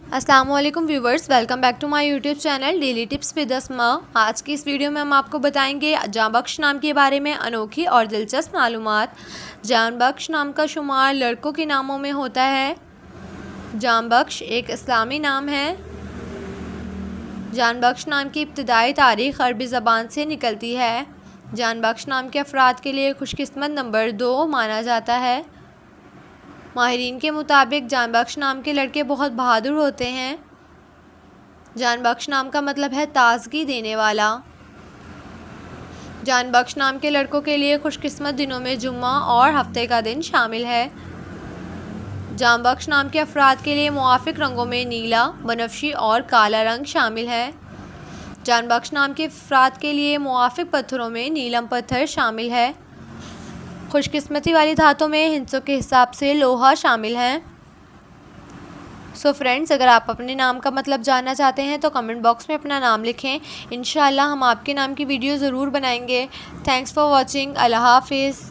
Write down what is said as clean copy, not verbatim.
अस्सलाम वालेकुम viewers, welcome back to my YouTube channel daily tips with Asma. आज की इस वीडियो में हम आपको बताएंगे जान बख्श नाम के बारे में अनोखी और दिलचस्प मालूमात। जान बख्श नाम का शुमार लड़कों के नामों में होता है। जान बख्श एक इस्लामी नाम है। जान बख्श नाम की इब्तिदाई तारीख़ अरबी ज़बान से निकलती है। जान बख्श नाम के अफराद के लिए खुशकिस्मत नंबर 2 माना जाता है। माहिरीन के मुताबिक जान बख्श नाम के लड़के बहुत बहादुर होते हैं। जान बख्श नाम का मतलब है ताजगी देने वाला। जान बख्श नाम के लड़कों के लिए खुशकिस्मत दिनों में जुम्मा और हफ्ते का दिन शामिल है। जान बख्श नाम के अफराद के लिए मुआफिक रंगों में नीला, बनफशी और काला रंग शामिल है। जान बख्श नाम के अफराद के लिए मुआफिक पत्थरों में नीलम पत्थर शामिल है। खुशकिस्मती वाली धातों में हिंसों के हिसाब से लोहा शामिल है। सो फ्रेंड्स, अगर आप अपने नाम का मतलब जानना चाहते हैं तो कमेंट बॉक्स में अपना नाम लिखें। इंशाल्लाह हम आपके नाम की वीडियो ज़रूर बनाएंगे। Thanks for watching. अल्लाह हाफिज़।